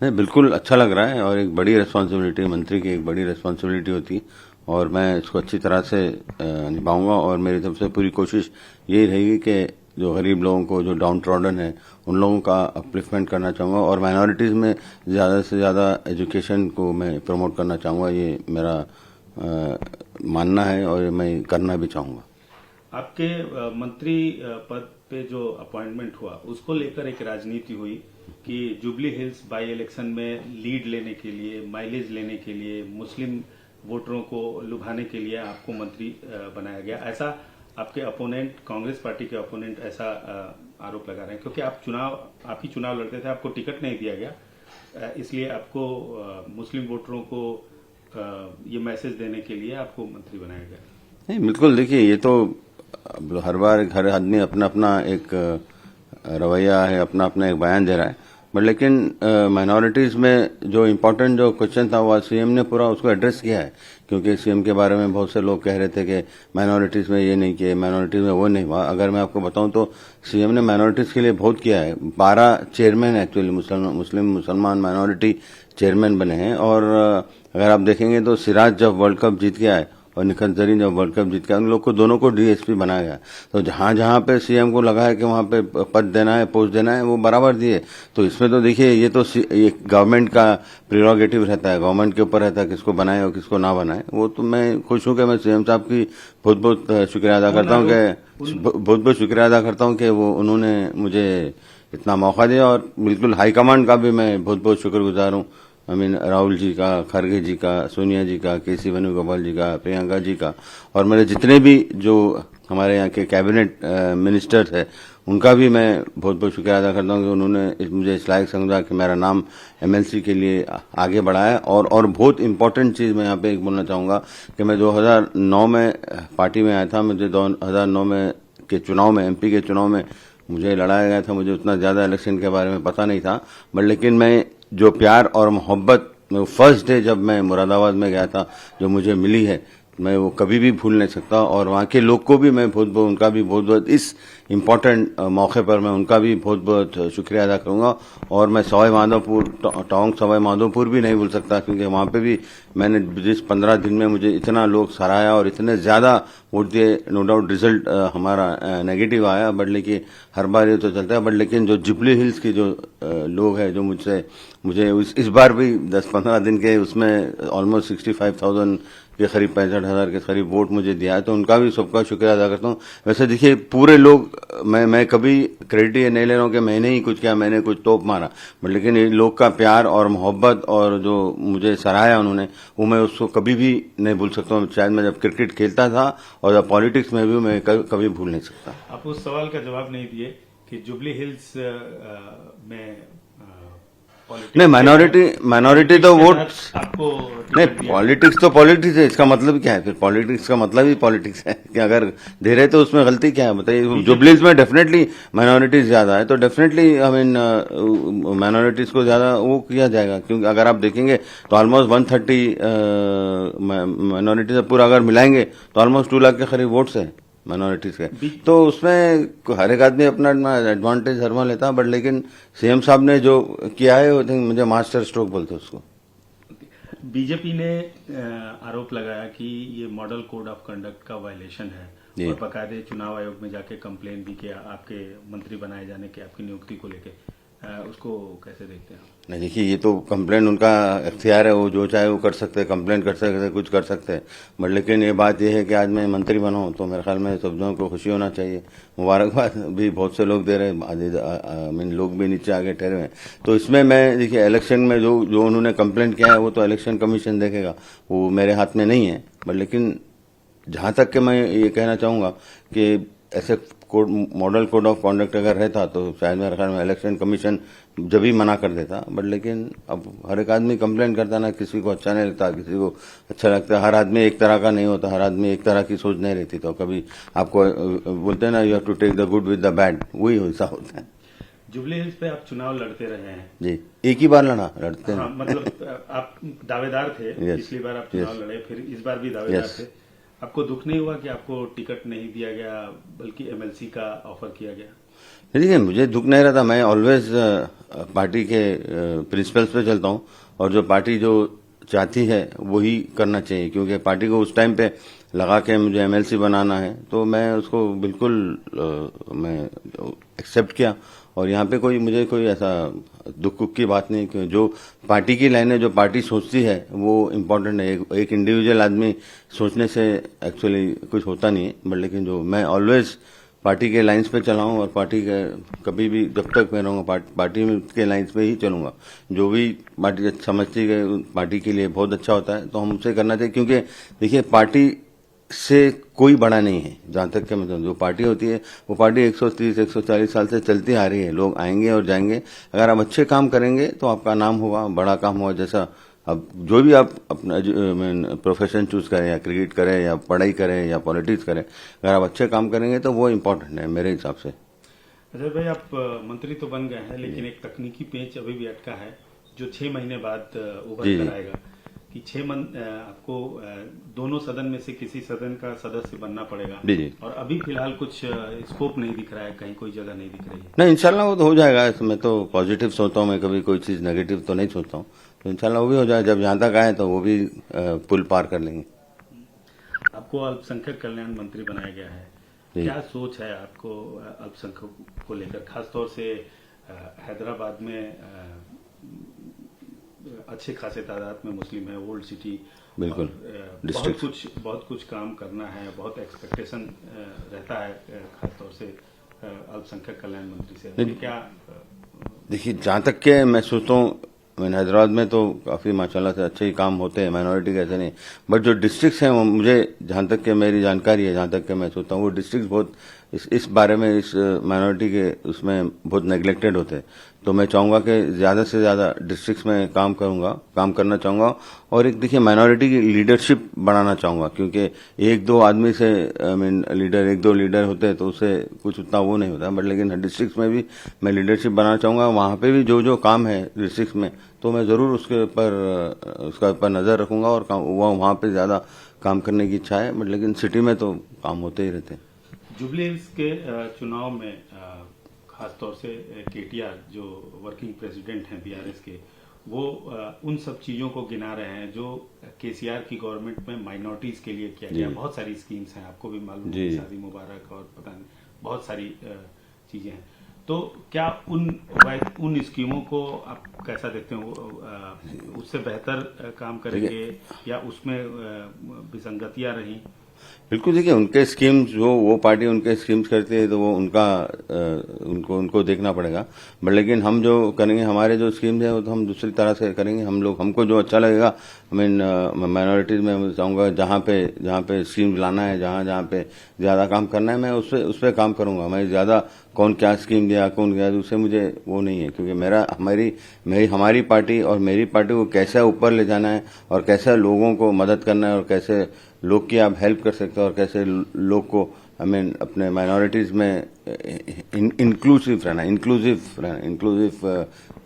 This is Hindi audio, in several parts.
नहीं, बिल्कुल अच्छा लग रहा है और एक बड़ी रिस्पॉन्सिबिलिटी, मंत्री की एक बड़ी रिस्पॉन्सिबिलिटी होती है और मैं इसको अच्छी तरह से निभाऊंगा और मेरी तरफ से पूरी कोशिश यही रहेगी कि जो गरीब लोगों को, जो डाउन ट्रॉडन है, उन लोगों का अपलिफ्टमेंट करना चाहूँगा और माइनॉरिटीज़ में ज़्यादा से ज़्यादा एजुकेशन को मैं प्रमोट करना चाहूँगा। ये मेरा मानना है और मैं करना भी चाहूँगा। आपके मंत्री पद पे जो अपॉइंटमेंट हुआ उसको लेकर एक राजनीति हुई कि जुबली हिल्स बाई इलेक्शन में लीड लेने के लिए, माइलेज लेने के लिए, मुस्लिम वोटरों को लुभाने के लिए आपको मंत्री बनाया गया। ऐसा आपके अपोनेंट, कांग्रेस पार्टी के अपोनेंट ऐसा आरोप लगा रहे हैं, क्योंकि आप ही चुनाव लड़ते थे, आपको टिकट नहीं दिया गया, इसलिए आपको मुस्लिम वोटरों को ये मैसेज देने के लिए आपको मंत्री बनाया गया। नहीं, बिल्कुल, देखिए, ये तो हर बार हर आदमी अपना अपना एक रवैया है, अपना अपना एक बयान दे रहा है, बट लेकिन माइनॉरिटीज़ में जो इम्पोर्टेंट जो क्वेश्चन था वो सीएम ने पूरा उसको एड्रेस किया है, क्योंकि सीएम के बारे में बहुत से लोग कह रहे थे कि माइनॉरिटीज़ में ये नहीं किया, माइनॉरिटीज़ में वो नहीं हुआ। अगर मैं आपको बताऊं तो सीएम ने माइनॉरिटीज़ के लिए बहुत किया है। 12 चेयरमैन एक्चुअली मुसलमान माइनॉरिटी चेयरमैन बने हैं और अगर आप देखेंगे तो सिराज जब वर्ल्ड कप जीत के आए और निखत जरीन जब वर्ल्ड कप जीत के उन लोग को दोनों को डीएसपी बनाया गया, तो जहां जहां पे सीएम को लगा है कि वहां पे पद देना है, पोस्ट देना है, वो बराबर दिए। तो इसमें तो देखिए, ये तो एक गवर्नमेंट का प्रिरोगेटिव रहता है, गवर्नमेंट के ऊपर रहता है किसको बनाए और किसको ना बनाए। वो तो मैं खुश हूं कि मैं सीएम साहब की बहुत बहुत शुक्रिया अदा करता हूं कि बहुत बहुत शुक्रिया अदा करता हूं कि वो उन्होंने मुझे इतना मौका दिया और बिल्कुल हाईकमांड का भी मैं बहुत बहुत शुक्रगुजार हूं। राहुल जी का, खड़गे जी का, सोनिया जी का, केसी वेणुगोपाल जी का, प्रियंका जी का और मेरे जितने भी जो हमारे यहाँ के कैबिनेट मिनिस्टर्स है उनका भी मैं बहुत बहुत शुक्रिया अदा करता हूँ कि उन्होंने मुझे इस लायक समझा कि मेरा नाम एमएलसी के लिए आगे बढ़ाया। और बहुत इंपॉर्टेंट चीज़ मैं यहाँ पे एक बोलना चाहूँगा कि मैं 2009 में पार्टी में आया था। मुझे 2009 में के चुनाव में, एमपी के चुनाव में मुझे लड़ाया गया था। मुझे उतना ज़्यादा इलेक्शन के बारे में पता नहीं था, बट लेकिन मैं जो प्यार और मोहब्बत फर्स्ट डे जब मैं मुरादाबाद में गया था जो मुझे मिली है, मैं वो कभी भी भूल नहीं सकता। और वहाँ के लोग को भी मैं बहुत बहुत, उनका भी बहुत बहुत, इस इम्पोर्टेंट मौके पर मैं उनका भी बहुत बहुत शुक्रिया अदा करूँगा। और मैं सवाई माधोपुर, टोंक सवाई माधोपुर भी नहीं भूल सकता, क्योंकि वहाँ पे भी मैंने जिस 15 दिन में मुझे इतना लोग सराहाया और इतने ज़्यादा वोट दिए। नो डाउट रिजल्ट हमारा नेगेटिव आया, बट लेकिन हर बार ये तो चलता है। बट लेकिन जो जुबली हिल्स के जो लोग हैं जो मुझे इस बार भी 10-15 दिन के उसमें ऑलमोस्ट 65,000 के करीब, 65,000 के करीब वोट मुझे दिया है, तो उनका भी सबका शुक्रिया अदा करता हूँ। वैसे देखिए, पूरे लोग, मैं कभी क्रेडिट ये नहीं ले रहा हूँ कि मैंने ही कुछ किया, मैंने कुछ तोप मारा, बट लेकिन ये लोग का प्यार और मोहब्बत और जो मुझे सराहाया उन्होंने, वो मैं उसको कभी भी नहीं भूल सकता हूँ। शायद मैं जब क्रिकेट खेलता था और जब पॉलिटिक्स में भी मैं कभी भूल नहीं सकता। आप उस सवाल का जवाब नहीं दिए कि जुबली हिल्स में नहीं, माइनॉरिटी तो वोट आपको नहीं, टिकट दिया। पॉलिटिक्स तो पॉलिटिक्स है। इसका मतलब क्या है फिर? पॉलिटिक्स का मतलब ही पॉलिटिक्स है कि अगर दे रहे तो उसमें गलती क्या है बताइए। जुबलीज में डेफिनेटली माइनॉरिटीज ज्यादा है, तो डेफिनेटली माइनॉरिटीज को ज्यादा वो किया जाएगा, क्योंकि अगर आप देखेंगे तो ऑलमोस्ट 130 माइनॉरिटीज पूरा अगर मिलाएंगे तो ऑलमोस्ट 2 लाख के करीब वोट्स है माइनॉरिटीज के। तो उसमें हर एक आदमी अपना एडवांटेज हरमा लेता, बट लेकिन सीएम साहब ने जो किया है वो मुझे मास्टर स्ट्रोक बोलते उसको। बीजेपी ने आरोप लगाया कि ये मॉडल कोड ऑफ कंडक्ट का वायलेशन है और बकायदे चुनाव आयोग में जाके कंप्लेन भी किया आपके मंत्री बनाए जाने के, आपकी नियुक्ति को लेके। उसको कैसे देखते हैं? नहीं, देखिए, ये तो कंप्लेंट उनका इख्तियार है, वो जो चाहे वो कर सकते हैं, कंप्लेंट कर सकते हैं, कुछ कर सकते हैं, बट लेकिन ये बात ये है कि आज मैं मंत्री बना हूं तो मेरे ख्याल में सब लोगों को खुशी होना चाहिए। मुबारकबाद भी बहुत से लोग दे रहे हैं, लोग भी नीचे आगे ठहरे हैं। तो इसमें मैं, देखिए, इलेक्शन में जो उन्होंने कंप्लेंट किया है वो तो इलेक्शन कमीशन देखेगा, वो मेरे हाथ में नहीं है। बट लेकिन जहां तक कि मैं ये कहना चाहूंगा कि ऐसे मॉडल कोड ऑफ कॉन्डक्ट अगर रहता तो शायद मेरे ख्याल में इलेक्शन कमीशन जब भी मना कर देता। बट लेकिन अब हर एक आदमी कंप्लेंट करता ना, किसी को अच्छा नहीं लगता, किसी को अच्छा लगता है। हर आदमी एक तरह का नहीं होता, हर आदमी एक तरह की सोच नहीं रहती। तो कभी आपको बोलते हैं ना, you have to take the good with the bad, वही ऐसा होता है। जुबली हिल्स पे आप चुनाव लड़ते रहे हैं जी, एक ही बार लड़ते हैं। हाँ, मतलब आप दावेदार थे। पिछली बार आप चुनाव लड़े, फिर इस बार भी दावेदार थे। आपको दुख नहीं हुआ कि आपको टिकट नहीं दिया गया बल्कि एमएलसी का ऑफर किया गया? देखिए मुझे दुख नहीं रहता, मैं ऑलवेज पार्टी के प्रिंसिपल्स पे चलता हूँ और जो पार्टी जो चाहती है वही करना चाहिए, क्योंकि पार्टी को उस टाइम पे लगा के मुझे एमएलसी बनाना है तो मैं उसको बिल्कुल मैं एक्सेप्ट किया। और यहाँ पे मुझे कोई ऐसा दुख की बात नहीं, कि जो पार्टी की लाइन है, जो पार्टी सोचती है वो इम्पोर्टेंट है। एक इंडिविजुअल आदमी सोचने से एक्चुअली कुछ होता नहीं है, बट लेकिन जो मैं ऑलवेज पार्टी के लाइंस पे चला हूं और पार्टी के कभी भी जब तक मैं रहूंगा पार्टी के लाइंस पे ही चलूंगा। जो भी पार्टी समझती है पार्टी के लिए बहुत अच्छा होता है तो हम उसे करना चाहिए, क्योंकि देखिए पार्टी से कोई बड़ा नहीं है। जहां तक के मतलब जो पार्टी होती है वो पार्टी 130-140 साल से चलती आ रही है। लोग आएंगे और जाएंगे, अगर आप अच्छे काम करेंगे तो आपका नाम होगा, बड़ा काम होगा। जैसा अब जो भी आप अपना प्रोफेशन चूज करें, या क्रिकेट करें या पढ़ाई करें या पॉलिटिक्स करें, अगर आप अच्छे काम करेंगे तो वो इम्पोर्टेंट है मेरे हिसाब से। अजय भाई, आप मंत्री तो बन गए हैं, लेकिन एक तकनीकी पेंच अभी भी अटका है जो 6 महीने बाद उभर कर आएगा कि 6 आपको दोनों सदन में से किसी सदन का सदस्य बनना पड़ेगा। जी। और अभी फिलहाल कुछ स्कोप नहीं दिख रहा है, कहीं कोई जगह नहीं दिख रही है। नहीं, इंशाल्लाह वो तो हो जाएगा। मैं तो पॉजिटिव सोचता हूँ, मैं कभी कोई चीज नेगेटिव तो नहीं सोचता हूँ। तो इंशाल्लाह वो भी हो जाएगा, जब यहाँ तक आए तो वो भी पुल पार कर लेंगे। आपको अल्पसंख्यक कल्याण मंत्री बनाया गया है, क्या सोच है आपको अल्पसंख्यक को लेकर, खासतौर से हैदराबाद में अच्छे खासे तादाद में मुस्लिम है, ओल्ड सिटी, बिल्कुल बहुत कुछ काम करना है, बहुत एक्सपेक्टेशन रहता है खासतौर से अल्पसंख्यक कल्याण मंत्री से, क्या? देखिए जहां तक के मैं सोचता हूँ, मैंने हैदराबाद में तो काफी माशाल्लाह से अच्छे ही काम होते हैं, माइनॉरिटी के ऐसे नहीं, बट जो डिस्ट्रिक्ट्स हैं वो मुझे जहां तक के मेरी जानकारी है, जहां तक के मैं सोचता हूँ वो डिस्ट्रिक्ट बहुत इस बारे में, इस माइनॉरिटी के उसमें बहुत नेग्लेक्टेड होते हैं। तो मैं चाहूंगा कि ज्यादा से ज्यादा डिस्ट्रिक्ट्स में काम करना चाहूंगा। और एक देखिए माइनॉरिटी की लीडरशिप बढ़ाना चाहूंगा, क्योंकि एक दो आदमी से एक दो लीडर होते हैं तो उससे कुछ उतना वो नहीं होता, बट लेकिन डिस्ट्रिक्ट्स में भी मैं लीडरशिप बनाना चाहूंगा। वहां पे भी जो काम है डिस्ट्रिक्ट्स में, तो मैं जरूर उसके ऊपर नजर रखूंगा और वहां पे ज्यादा काम करने की इच्छा है, बट लेकिन सिटी में तो काम होते ही रहते हैं। जुबली हिल्स के चुनाव में खासतौर से केटीआर जो वर्किंग प्रेसिडेंट हैं बीआरएस के, वो उन सब चीजों को गिना रहे हैं जो केसीआर की गवर्नमेंट में माइनॉरिटीज के लिए किया गया। बहुत सारी स्कीम्स हैं, आपको भी मालूम है, शादी मुबारक और पता नहीं बहुत सारी चीजें हैं। तो क्या उन स्कीमों को आप कैसा देखते हो? उससे बेहतर काम करेंगे या उसमें विसंगतियां रही? बिल्कुल, देखिए उनके स्कीम्स, जो वो पार्टी उनके स्कीम्स करती है तो वो उनको देखना पड़ेगा, बट लेकिन हम जो करेंगे, हमारे जो स्कीम्स है वो तो हम दूसरी तरह से करेंगे। हमको जो अच्छा लगेगा, माइनॉरिटीज में मैं चाहूंगा जहां पे स्कीम लाना है, जहां पे ज्यादा काम करना है, मैं उस पर काम करूंगा। मैं ज्यादा कौन क्या स्कीम दिया, कौन क्या, उससे मुझे वो नहीं है, क्योंकि हमारी पार्टी और मेरी पार्टी को कैसे ऊपर ले जाना है और कैसे लोगों को मदद करना है और कैसे लोग की आप हेल्प कर सकते हो और कैसे लोग को अपने माइनॉरिटीज में इंक्लूसिव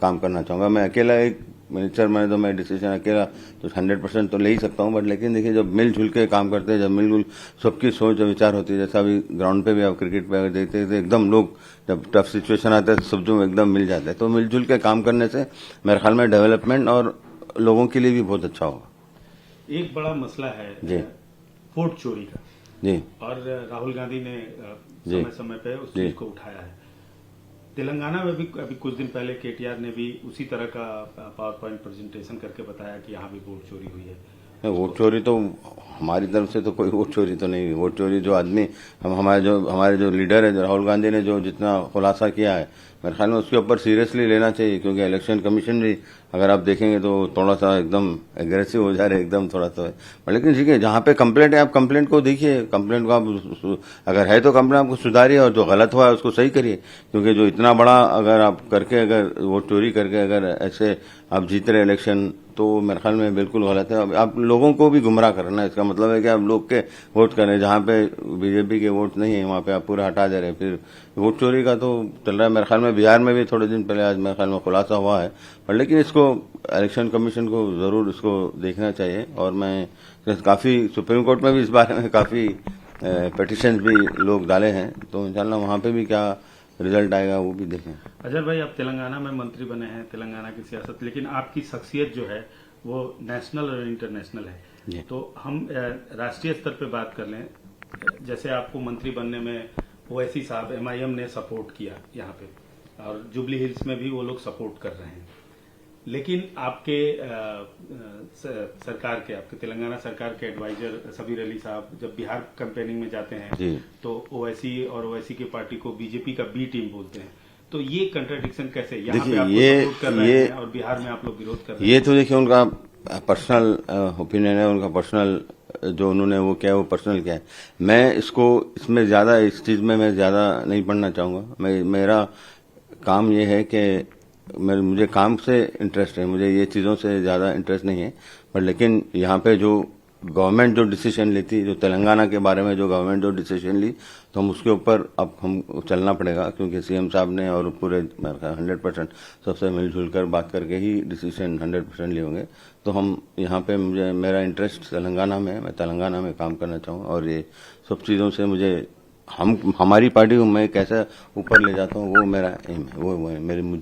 काम करना चाहूंगा। मैं अकेला एक मिनिस्टर मैंने तो मैं डिसीजन अकेला तो 100% तो ले ही सकता हूं, बट लेकिन देखिए जब मिलजुल के काम करते हैं, जब मिलजुल सबकी सोच और विचार होती है, जैसा अभी ग्राउंड पे भी आप क्रिकेट पे अगर देखते हैं तो एकदम लोग जब टफ सिचुएशन आता है तो सब जो एकदम मिल जाते हैं। तो मिलजुल के काम करने से मेरे ख्याल में डेवलपमेंट और लोगों के लिए भी बहुत अच्छा होगा। एक बड़ा मसला है जी, वोट चोरी का जी, और राहुल गांधी ने समय समय पे उस चीज को उठाया है। तेलंगाना में भी अभी कुछ दिन पहले केटीआर ने भी उसी तरह का पावर पॉइंट प्रेजेंटेशन करके बताया कि यहाँ भी वोट चोरी हुई है। वोट चोरी तो हमारी तरफ से तो कोई वोट चोरी तो नहीं। वोट चोरी जो आदमी हमारे जो लीडर है राहुल गांधी ने जो जितना खुलासा किया है, मेरे ख्याल में उसके ऊपर सीरियसली लेना चाहिए, क्योंकि इलेक्शन कमीशन भी अगर आप देखेंगे तो थोड़ा सा एकदम एग्रेसिव हो जा रहे, एकदम थोड़ा सा। लेकिन ठीक है, जहां पे कंप्लेंट है आप कंप्लेंट को देखिए, कंप्लेंट को आप अगर है तो कंप्लेंट आपको सुधारिए और जो गलत हुआ है उसको सही करिए, क्योंकि जो इतना बड़ा अगर आप करके अगर वोट चोरी करके अगर ऐसे आप जीत रहे इलेक्शन, तो मेरे ख्याल में बिल्कुल गलत है। आप लोगों को भी गुमराह करना है, इसका मतलब है कि आप लोग के वोट करें, जहां पे बीजेपी के वोट नहीं है वहां पे आप पूरा हटा दे रहे हैं। फिर वोट चोरी का तो चल रहा है। मेरे ख्याल में बिहार में भी थोड़े दिन पहले आज मेरे ख्याल में खुलासा हुआ है, पर लेकिन इसको इलेक्शन कमीशन को जरूर इसको देखना चाहिए। और मैं काफी सुप्रीम कोर्ट में भी इस बारे में काफी पिटिशन भी लोग डाले हैं, तो इंशाल्लाह वहां पे भी क्या रिजल्ट आएगा वो भी देखें। अजहर भाई, आप तेलंगाना में मंत्री बने हैं, तेलंगाना की सियासत, लेकिन आपकी शख्सियत जो है वो नेशनल और इंटरनेशनल जी। है। तो हम राष्ट्रीय स्तर पे बात कर लें, जैसे आपको मंत्री बनने में ओवैसी साहब एमआईएम ने सपोर्ट किया यहाँ पे, और जुबली हिल्स में भी वो लोग सपोर्ट कर रहे हैं। लेकिन आपके सरकार के, आपके तेलंगाना सरकार के एडवाइजर सबीर अली साहब जब बिहार कैंपेनिंग में जाते हैं जी। तो ओवैसी और ओवैसी की पार्टी को बीजेपी का बी टीम बोलते हैं। तो ये कंट्राडिक्शन कैसे? यहाँ पे देखिए, आपको सपोर्ट कर रहे हैं और बिहार में आप लोग विरोध कर रहे हैं। ये तो देखिए उनका पर्सनल ओपिनियन है, उनका पर्सनल जो उन्होंने वो क्या है वो पर्सनल क्या है। मैं इसमें ज्यादा इस चीज में मैं ज्यादा नहीं पढ़ना चाहूंगा। मेरा काम ये है कि मुझे काम से इंटरेस्ट है, मुझे ये चीजों से ज्यादा इंटरेस्ट नहीं है। पर लेकिन यहाँ पे जो गवर्नमेंट जो डिसीजन लेती, जो तेलंगाना के बारे में जो गवर्नमेंट जो डिसीजन ली, तो हम उसके ऊपर अब हम चलना पड़ेगा, क्योंकि सीएम साहब ने और पूरे 100% सबसे मिलजुल कर बात करके ही डिसीजन 100% लिए होंगे। तो हम यहाँ पे मेरा इंटरेस्ट तेलंगाना में है, मैं तेलंगाना में काम करना चाहूँ, और ये सब चीज़ों से मुझे हमारी पार्टी को मैं कैसे ऊपर ले जाता हूँ वो मेरा एम है, वो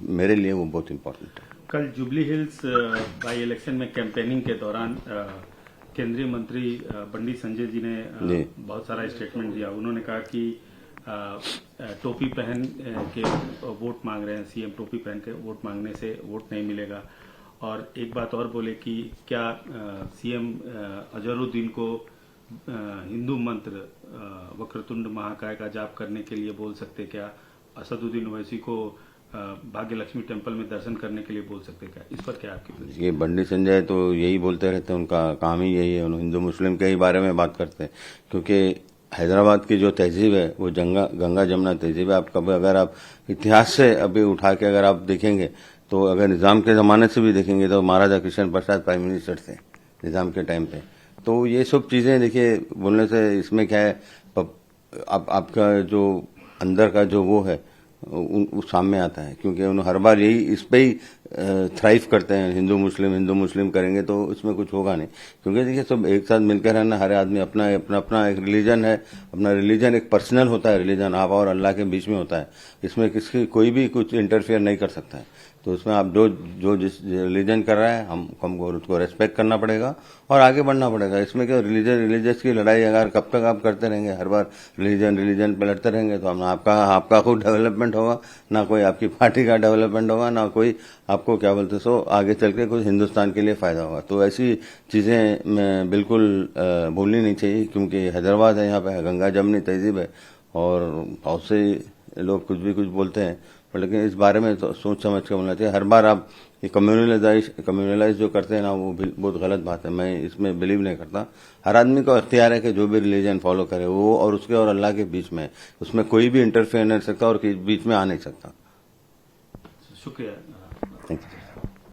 मेरे लिए वो बहुत इम्पोर्टेंट है। कल जुबली हिल्स बाई इलेक्शन में कैंपेनिंग के दौरान केंद्रीय मंत्री बंडी संजय जी ने बहुत सारा स्टेटमेंट दिया। उन्होंने कहा कि टोपी पहन के वोट मांग रहे हैं, सीएम टोपी पहन के वोट मांगने से वोट नहीं मिलेगा। और एक बात और बोले कि क्या सीएम अजहरुद्दीन को हिंदू मंत्र वक्रतुंड महाकाय का जाप करने के लिए बोल सकते क्या? असदुद्दीन ओवैसी को भाग्य लक्ष्मी टेम्पल में दर्शन करने के लिए बोल सकते क्या? इस पर क्या आपकी? ये बंडी संजय तो यही बोलते रहते हैं, उनका काम ही यही है, उन्होंने हिंदू मुस्लिम के ही बारे में बात करते हैं। क्योंकि हैदराबाद की जो तहजीब है वो गंगा जमुना तहजीब है। आप कभी अगर आप इतिहास से अभी उठा के अगर आप देखेंगे, तो अगर निजाम के जमाने से भी देखेंगे तो महाराजा कृष्ण प्रसाद प्राइम मिनिस्टर थे निजाम के टाइम पे। तो ये सब चीजें देखिए बोलने से इसमें क्या है, आपका जो अंदर का जो वो है उस सामने आता है। क्योंकि उन्होंने हर बार यही इस पे ही थ्राइव करते हैं, हिंदू मुस्लिम करेंगे तो इसमें कुछ होगा नहीं। क्योंकि देखिए सब एक साथ मिलकर रहना, हर आदमी अपना अपना एक रिलीजन है, अपना रिलीजन एक पर्सनल होता है, रिलीजन आप और अल्लाह के बीच में होता है। इसमें किसी कोई भी कुछ इंटरफेयर नहीं कर सकता है। तो इसमें आप जो जिस रिलीजन कर रहा है हमको उसको रेस्पेक्ट करना पड़ेगा और आगे बढ़ना पड़ेगा। इसमें क्या रिलीजियस की लड़ाई अगर कब तक आप करते रहेंगे, हर बार रिलीजन पे लड़ते रहेंगे, तो आपका कोई डेवलपमेंट होगा ना, कोई आपकी पार्टी का डेवलपमेंट होगा ना, कोई आपको क्या बोलते सो आगे चल के कुछ हिंदुस्तान के लिए फायदा होगा। तो ऐसी चीजें बिल्कुल भूलनी नहीं चाहिए। क्योंकि हैदराबाद है, यहाँ पे गंगा जमनी तहजीब है और बहुत से लोग कुछ भी कुछ बोलते हैं, लेकिन इस बारे में तो सोच समझ के बोलना चाहिए। हर बार आप ये कम्युनलाइज जो करते हैं ना, वो बहुत गलत बात है। मैं इसमें बिलीव नहीं करता। हर आदमी को इख्तियार है कि जो भी रिलीजन फॉलो करे वो और उसके और अल्लाह के बीच में, उसमें कोई भी इंटरफेयर नहीं कर सकता और बीच में आ नहीं सकता। शुक्रिया। Thank you.